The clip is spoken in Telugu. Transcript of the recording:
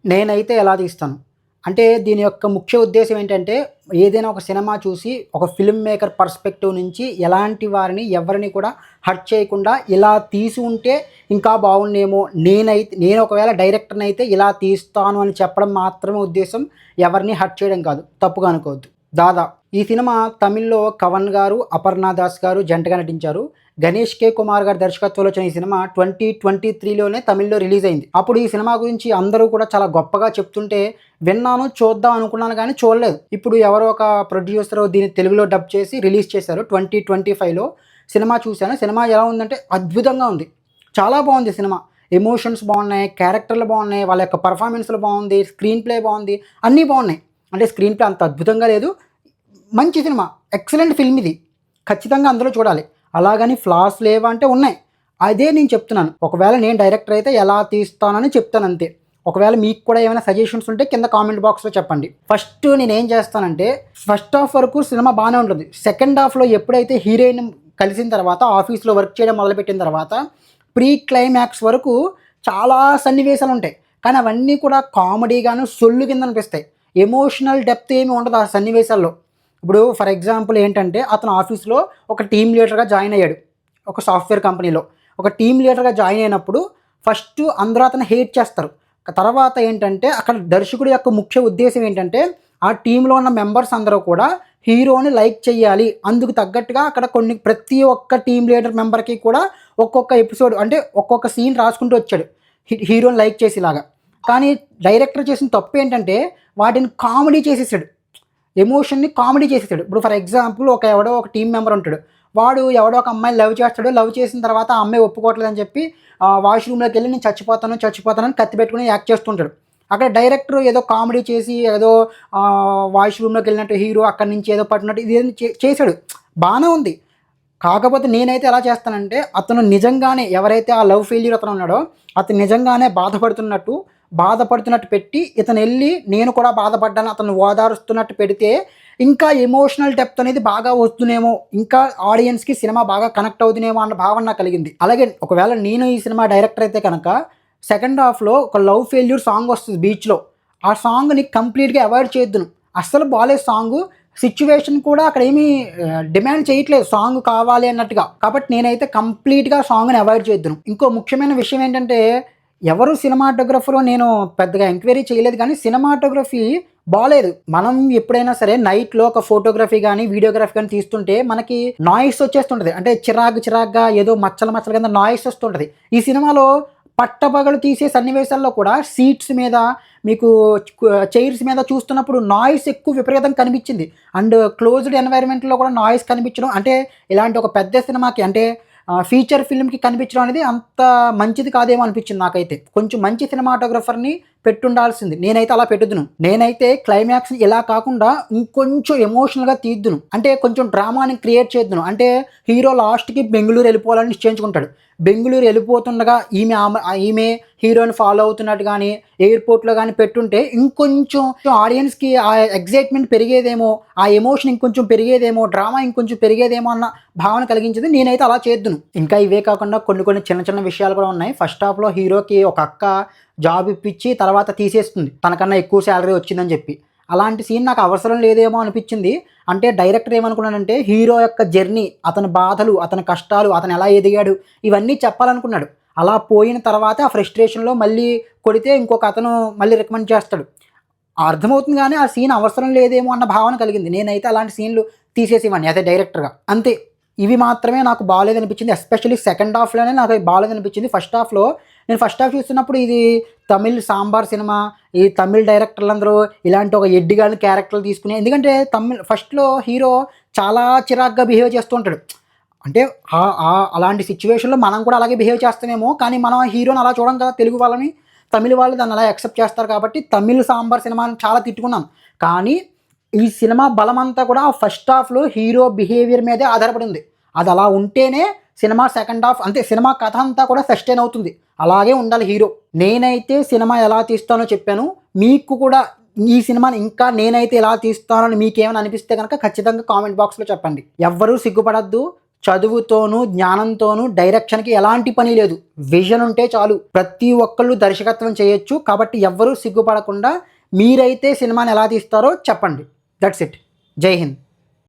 నేనైతే ఎలా తీస్తాను. అంటే దీని యొక్క ముఖ్య ఉద్దేశ్యం ఏంటంటే, ఏదైనా ఒక సినిమా చూసి ఒక ఫిల్మ్ మేకర్ పర్స్పెక్టివ్ నుంచి ఎలాంటి వారిని ఎవరిని కూడా హర్ట్ చేయకుండా ఇలా తీసి ఉంటే ఇంకా బాగుండేమో, నేను ఒకవేళ డైరెక్టర్‌నైతే ఇలా తీస్తాను అని చెప్పడం మాత్రమే ఉద్దేశ్యం. ఎవరిని హర్ట్ చేయడం కాదు. తప్పుగా అనుకోవద్దు. 'దాదా' ఈ సినిమా తమిళ్‌లో కవన్ గారు, అపర్ణ దాస్ గారు జంటగా నటించారు. గణేష్ కే కుమార్ గారి దర్శకత్వంలో వచ్చిన ఈ సినిమా 2023లోనే తమిళ్‌లో రిలీజ్ అయింది. అప్పుడు ఈ సినిమా గురించి అందరూ కూడా చాలా గొప్పగా చెప్తుంటే విన్నాను, చూద్దాం అనుకున్నాను గానీ చూడలేదు. ఇప్పుడు ఎవరో ఒక ప్రొడ్యూసర్ దీన్ని తెలుగులో డబ్ చేసి రిలీజ్ చేశారు 2025లో. సినిమా చూశాను. సినిమా ఎలా ఉందంటే అద్భుతంగా ఉంది. చాలా బాగుంది సినిమా. ఎమోషన్స్ బాగున్నాయి, క్యారెక్టర్లు బాగున్నాయి, వాళ్ళ యొక్క పెర్ఫార్మెన్స్‌లు బాగుంది, స్క్రీన్ ప్లే బాగుంది, అన్నీ బాగున్నాయి. అంటే స్క్రీన్ ప్లే అంత అద్భుతంగా లేదు. మంచి సినిమా. ఎక్సలెంట్ ఫిల్మ్ ఇది. ఖచ్చితంగా అందరూ చూడాలి. అలాగని ఫ్లాస్ లేవా అంటే ఉన్నాయి. అదే నేను చెప్తున్నాను. ఒకవేళ నేను డైరెక్టర్ అయితే ఎలా తీస్తానని చెప్తాను అంతే. ఒకవేళ మీకు కూడా ఏమైనా సజెషన్స్ ఉంటే కింద కామెంట్ బాక్స్‌లో చెప్పండి. ఫస్ట్ నేనేం చేస్తానంటే, ఫస్ట్ హాఫ్ వరకు సినిమా బాగానే ఉంటుంది. సెకండ్ హాఫ్‌లో ఎప్పుడైతే హీరోయిన్ కలిసిన తర్వాత ఆఫీస్‌లో వర్క్ చేయడం మొదలుపెట్టిన తర్వాత ప్రీ క్లైమాక్స్ వరకు చాలా సన్నివేశాలు ఉంటాయి. కానీ అవన్నీ కూడా కామెడీగాను, సొల్లు కింద అనిపిస్తాయి. ఎమోషనల్ డెప్త్ ఏమి ఉండదు ఆ సన్నివేశాల్లో. ఇప్పుడు ఫర్ ఎగ్జాంపుల్ ఏంటంటే, అతను ఆఫీస్‌లో ఒక టీమ్ లీడర్‌గా జాయిన్ అయ్యాడు. ఒక సాఫ్ట్‌వేర్ కంపెనీలో. ఒక టీమ్ లీడర్‌గా జాయిన్ అయినప్పుడు ఫస్ట్ అందరూ అతన్ని హేట్ చేస్తారు. తర్వాత ఏంటంటే, అక్కడ దర్శకుడి యొక్క ముఖ్య ఉద్దేశ్యం ఏంటంటే, ఆ టీమ్‌లో ఉన్న మెంబర్స్ అందరూ కూడా హీరోని లైక్ చేయాలి. అందుకు తగ్గట్టుగా అక్కడ ప్రతి ఒక్క టీమ్ లీడర్ మెంబర్‌కి కూడా ఒక్కొక్క ఎపిసోడ్ అంటే ఒక్కొక్క సీన్ రాసుకుంటూ వచ్చాడు. హీరోని లైక్ చేసేలాగా. కానీ డైరెక్టర్ చేసిన తప్పు ఏంటంటే, వాటిని కామెడీ చేసేసాడు. ఎమోషన్‌ని కామెడీ చేసేసాడు. ఇప్పుడు ఫర్ ఎగ్జాంపుల్ ఎవడో ఒక టీమ్ మెంబర్ ఉంటాడు. వాడు ఎవడో ఒక అమ్మాయిని లవ్ చేస్తాడు. లవ్ చేసిన తర్వాత ఆ అమ్మాయి ఒప్పుకోవట్లేదని చెప్పి వాష్‌రూమ్‌లోకెళ్ళి నేను చచ్చిపోతాను అని కత్తి పెట్టుకొని యాక్ట్ చేస్తుంటాడు. అక్కడ డైరెక్టర్ ఏదో కామెడీ చేసి ఏదో వాష్‌రూమ్‌లోకెళ్ళినట్టు హీరో అక్కడి నుంచి ఏదో పట్టినట్టు ఇదేదో చేసాడు. బానే ఉంది. కాకపోతే నేనైతే ఎలా చేస్తానంటే, అతను నిజంగానే ఎవరైతే ఆ లవ్ ఫెయిల్యూర్ అతను ఉన్నాడో, అతను నిజంగానే బాధపడుతున్నట్టు పెట్టి, ఇతనెళ్ళి నేను కూడా బాధపడ్డాను అతన్ని ఓదారుస్తున్నట్టు పెడితే, ఇంకా ఎమోషనల్ డెప్త్ అనేది బాగా వస్తుందేమో, ఇంకా ఆడియన్స్‌కి సినిమా బాగా కనెక్ట్ అవుతుందేమో అన్న భావన నాకు కలిగింది. అలాగే ఒకవేళ నేను ఈ సినిమా డైరెక్టర్ అయితే కనుక, సెకండ్ హాఫ్‌లో ఒక లవ్ ఫెయిల్యూర్ సాంగ్ వస్తుంది బీచ్‌లో. ఆ సాంగ్‌ని కంప్లీట్‌గా అవాయిడ్ చేయొద్దును. అస్సలు బాలేదు సాంగు. సిట్యుయేషన్ కూడా అక్కడ ఏమీ డిమాండ్ చేయట్లేదు సాంగ్ కావాలి అన్నట్టుగా. కాబట్టి నేనైతే కంప్లీట్‌గా సాంగ్‌ని అవాయిడ్ చేద్దును. ఇంకో ముఖ్యమైన విషయం ఏంటంటే, ఎవరు సినిమాటోగ్రఫరో నేను పెద్దగా ఎంక్వైరీ చేయలేదు కానీ సినిమాటోగ్రఫీ బాలేదు. మనం ఎప్పుడైనా సరే నైట్‌లో ఒక ఫోటోగ్రఫీ గానీ, వీడియోగ్రఫీ గానీ తీస్తుంటే మనకి నాయిస్ వచ్చేస్తుంటది. అంటే చిరాగ్గా ఏదో మచ్చలు కింద నాయిస్ వస్తుంటది. ఈ సినిమాలో పట్టపగలు తీసే సన్నివేశాల్లో కూడా సీట్స్ మీద మీకు చైర్స్ మీద చూస్తున్నప్పుడు నాయిస్ ఎక్కువ విపరీతంగా కనిపించింది. అండ్ క్లోజ్డ్ ఎన్వైర్న్మెంట్‌లో కూడా నాయిస్ కనిపించడం అంటే ఇలాంటి ఒక పెద్ద సినిమాకి అంటే ఫీచర్ ఫిల్మ్‌కి కనిపించడం అనేది అంత మంచిది కాదేమో అనిపించింది నాకైతే. కొంచెం మంచి సినిమాటోగ్రఫర్‌ని పెట్టుండాల్సింది. నేనైతే అలా పెట్టుదును. నేనైతే క్లైమాక్స్‌ని ఇలా కాకుండా ఇంకొంచెం ఎమోషనల్‌గా తీద్దును. అంటే కొంచెం డ్రామాని క్రియేట్ చేద్దును. అంటే హీరో లాస్ట్‌కి బెంగుళూరు వెళ్ళిపోవాలని నిశ్చయించుకుంటాడు. బెంగుళూరు వెళ్ళిపోతుండగా ఈమె హీరోని ఫాలో అవుతున్నట్టు గానీ, ఎయిర్‌పోర్ట్‌లో గానీ పెట్టుంటే ఇంకొంచెం ఆడియన్స్‌కి ఆ ఎక్సైట్‌మెంట్ పెరిగేదేమో, ఆ ఎమోషన్ ఇంకొంచెం పెరిగేదేమో, డ్రామా ఇంకొంచెం పెరిగేదేమో అన్న భావన కలిగించింది. నేనైతే అలా చేద్దును. ఇంకా ఇవే కాకుండా కొన్ని చిన్న విషయాలు కూడా ఉన్నాయి. ఫస్ట్ హాఫ్‌లో హీరోకి ఒక అక్క జాబ్ ఇప్పించి తర్వాత తీసేస్తుంది. తనకన్నా ఎక్కువ సాలరీ వచ్చిందని చెప్పి. అలాంటి సీన్ నాకు అవసరం లేదేమో అనిపించింది. అంటే డైరెక్టర్ ఏమనుకున్నాడంటే హీరో యొక్క జర్నీ, అతని బాధలు, అతని కష్టాలు, అతను ఎలా ఎదిగాడు ఇవన్నీ చెప్పాలనుకున్నాడు. అలా పోయిన తర్వాత ఆ ఫ్రస్ట్రేషన్‌లో మళ్ళీ కొడితే ఇంకొక అతను మళ్ళీ రికమెండ్ చేస్తాడు. అర్థమవుతుంది గానీ ఆ సీన్ అవసరం లేదేమో అన్న భావన కలిగింది. నేనైతే అలాంటి సీన్‌లు తీసేసేవాడిని యాస్ ఎ డైరెక్టర్‌గా. అంతే. ఇవి మాత్రమే నాకు బాలేదనిపించింది. ఎస్పెషల్లీ సెకండ్ హాఫ్‌లోనే నాకు బాలేదనిపించింది. ఫస్ట్ హాఫ్ చూస్తున్నప్పుడు ఇది తమిళ్ సాంబార్ సినిమా. ఈ తమిళ్ డైరెక్టర్లందరూ ఇలాంటి ఒక ఎడ్డిగాని క్యారెక్టర్లు తీసుకుని ఎందుకంటే ఫస్ట్‌లో హీరో చాలా చిరాకుగా బిహేవ్ చేస్తూ ఉంటాడు. అంటే అలాంటి సిట్యుయేషన్‌లో మనం కూడా అలాగే బిహేవ్ చేస్తామేమో, కానీ మనం హీరోని అలా చూడం కదా తెలుగు వాళ్ళని. తమిళ్ వాళ్ళు దాన్ని అలా యాక్సెప్ట్ చేస్తారు కాబట్టి తమిళ్ సాంబార్ సినిమాని చాలా తిట్టుకున్నాను. కానీ ఈ సినిమా బలమంతా కూడా ఫస్ట్ హాఫ్‌లో హీరో బిహేవియర్ మీదే ఆధారపడింది. అది అలా ఉంటేనే సినిమా సెకండ్ హాఫ్ అంతే సినిమా కథ అంతా కూడా సస్టైన్ అవుతుంది. అలాగే ఉండాలి హీరో. నేనైతే సినిమా ఎలా తీస్తానో చెప్పాను. మీకు కూడా ఈ సినిమాని ఇంకా నేనైతే ఎలా తీస్తానని మీకేమైనా అనిపిస్తే గనక ఖచ్చితంగా కామెంట్ బాక్స్‌లో చెప్పండి. ఎవ్వరూ సిగ్గుపడొద్దు. చదువుతోనూ, జ్ఞానంతోనూ డైరెక్షన్‌కి ఎలాంటి పని లేదు. విజన్ ఉంటే చాలు. ప్రతి ఒక్కళ్ళు దర్శకత్వం చేయొచ్చు. కాబట్టి ఎవ్వరూ సిగ్గుపడకుండా మీరైతే సినిమాని ఎలా తీస్తారో చెప్పండి. That's it. జై హింద్.